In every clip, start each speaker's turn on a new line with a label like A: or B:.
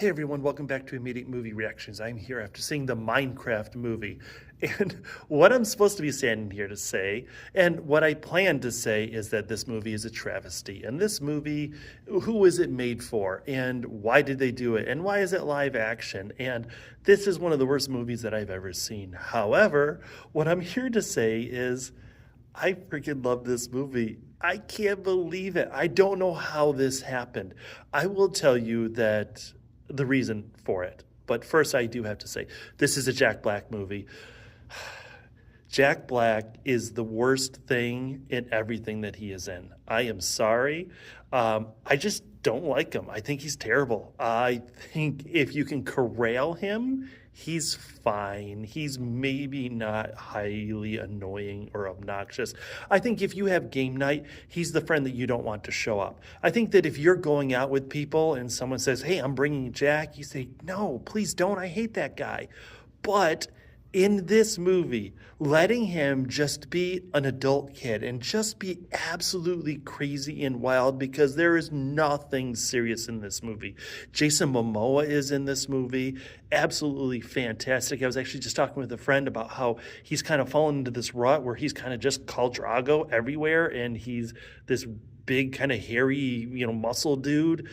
A: Hey everyone, welcome back to Immediate Movie Reactions. I'm here after seeing the Minecraft movie. And what I'm supposed to be standing here to say, and what I plan to say, is that this movie is a travesty. And this movie, who is it made for? And why did they do it? And why is it live action? And this is one of the worst movies that I've ever seen. However, what I'm here to say is, I freaking love this movie. I can't believe it. I don't know how this happened. I will tell you that the reason for it. But first, I do have to say, this is a Jack Black movie. Jack Black is the worst thing in everything that he is in. I am sorry. I just don't like him. I think he's terrible. I think if you can corral him, he's fine. He's maybe not highly annoying or obnoxious. I think if you have game night, he's the friend that you don't want to show up. I think that if you're going out with people and someone says, hey, I'm bringing Jack, you say, no, please don't. I hate that guy. But in this movie, letting him just be an adult kid and just be absolutely crazy and wild, because there is nothing serious in this movie. Jason Momoa is in this movie, absolutely fantastic. I was actually just talking with a friend about how he's kind of fallen into this rut where he's kind of just Khal Drago everywhere, and he's this big kind of hairy, muscle dude.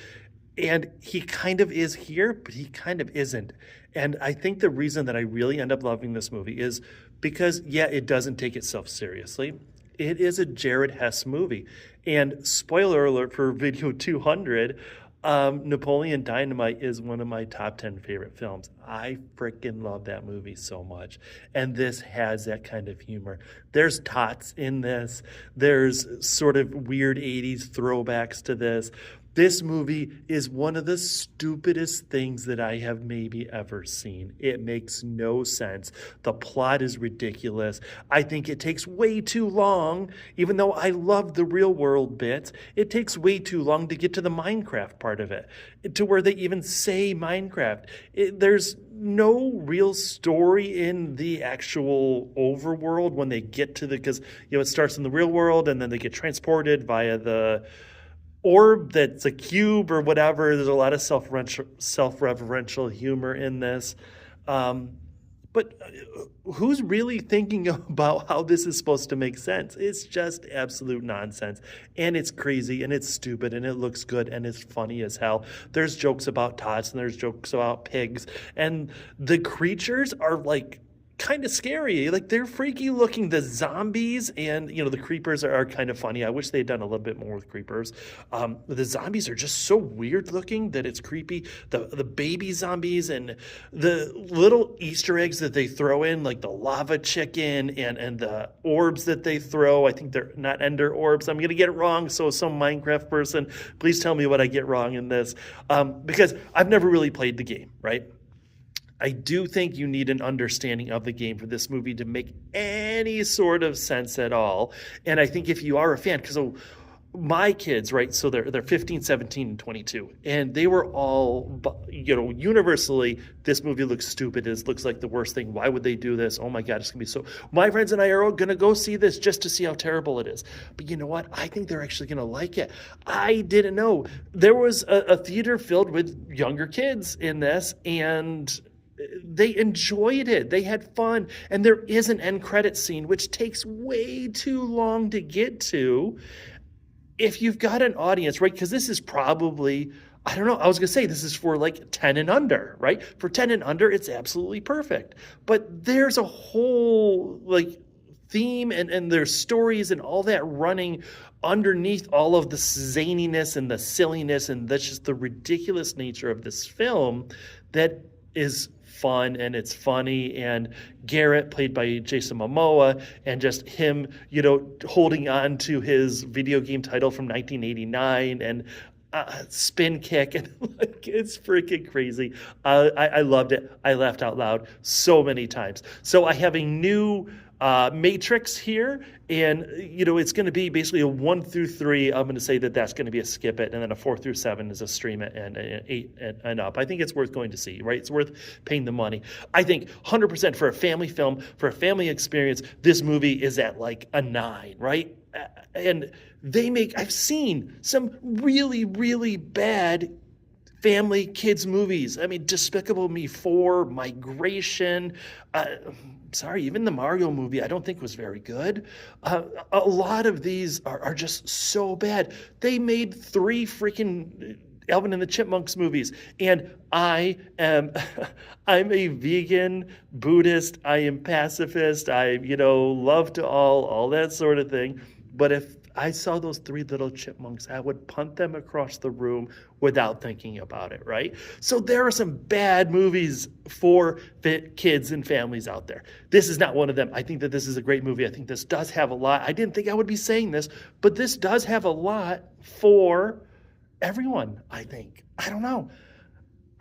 A: And he kind of is here, but he kind of isn't. And I think the reason that I really end up loving this movie is because, yeah, it doesn't take itself seriously. It is a Jared Hess movie. And spoiler alert for video 200, Napoleon Dynamite is one of my top 10 favorite films. I freaking love that movie so much. And this has that kind of humor. There's tots in this. There's sort of weird 80s throwbacks to this. This movie is one of the stupidest things that I have maybe ever seen. It makes no sense. The plot is ridiculous. I think it takes way too long, even though I love the real world bits. It takes way too long to get to the Minecraft part of it, to where they even say Minecraft. There's no real story in the actual overworld when they get to because it starts in the real world and then they get transported via the orb that's a cube or whatever. There's a lot of self-referential humor in this. But who's really thinking about how this is supposed to make sense? It's just absolute nonsense. And it's crazy and it's stupid and it looks good and it's funny as hell. There's jokes about tots and there's jokes about pigs. And the creatures are like kind of scary. Like, they're freaky looking. The zombies and the creepers are kind of funny. I wish they'd done a little bit more with creepers. The zombies are just so weird looking that it's creepy. The baby zombies and the little Easter eggs that they throw in, like the lava chicken and the orbs that they throw. I think they're not ender orbs. I'm gonna get it wrong, so some Minecraft person, please tell me what I get wrong in this, because I've never really played the game, right? I do think you need an understanding of the game for this movie to make any sort of sense at all. And I think if you are a fan, because my kids, right, so they're 15, 17, and 22, and they were all, universally, this movie looks stupid. It looks like the worst thing. Why would they do this? Oh my God, it's gonna be so. My friends and I are all gonna go see this just to see how terrible it is. But you know what? I think they're actually gonna like it. I didn't know. There was a theater filled with younger kids in this, and they enjoyed it. They had fun. And there is an end credit scene, which takes way too long to get to. If you've got an audience, right? Because this is probably, I don't know, I was going to say this is for like 10 and under, right? For 10 and under, it's absolutely perfect. But there's a whole theme and there's stories and all that running underneath all of the zaniness and the silliness and that's just the ridiculous nature of this film that is fun and it's funny. And Garrett, played by Jason Momoa, and just him, holding on to his video game title from 1989 and spin kick, and it's freaking crazy. I loved it. I laughed out loud so many times. So I have a new matrix here, and it's going to be basically a 1 through 3. I'm going to say that that's going to be a skip it, and then a 4 through 7 is a stream it, and 8 and up. I think it's worth going to see, right? It's worth paying the money. I think 100% for a family film, for a family experience, this movie is at like a 9, right? And I've seen some really, really bad family kids movies. I mean, Despicable Me 4, Migration. Uh, Sorry, even the Mario movie I don't think was very good. A lot of these are just so bad. They made 3 freaking Alvin and the Chipmunks movies, and I am I'm a vegan Buddhist. I am pacifist. I love to all that sort of thing. But if I saw those 3 little chipmunks, I would punt them across the room without thinking about it, right? So there are some bad movies for kids and families out there. This is not one of them. I think that this is a great movie. I think this does have a lot. I didn't think I would be saying this, but this does have a lot for everyone, I think. I don't know.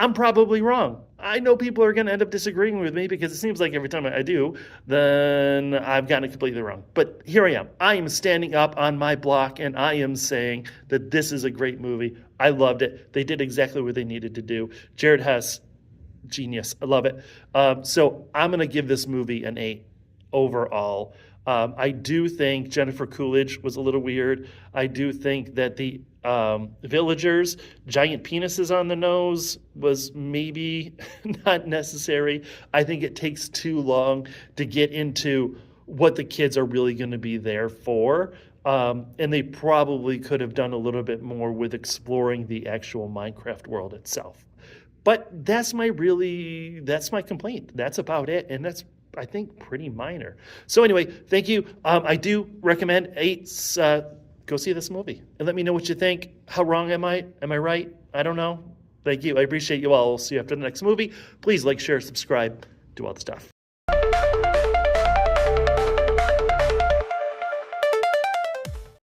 A: I'm probably wrong. I know people are going to end up disagreeing with me because it seems like every time I do, then I've gotten it completely wrong. But here I am. I am standing up on my block and I am saying that this is a great movie. I loved it. They did exactly what they needed to do. Jared Hess, genius. I love it. So I'm going to give this movie an 8 overall. I do think Jennifer Coolidge was a little weird. I do think that the villagers, giant penises on the nose was maybe not necessary. I think it takes too long to get into what the kids are really going to be there for. And they probably could have done a little bit more with exploring the actual Minecraft world itself. But that's my complaint. That's about it. And that's, I think, pretty minor. So anyway, thank you. I do recommend 8s. Go see this movie and let me know what you think. How wrong am I? Am I right? I don't know. Thank you. I appreciate you all. We'll see you after the next movie. Please like, share, subscribe, do all the stuff.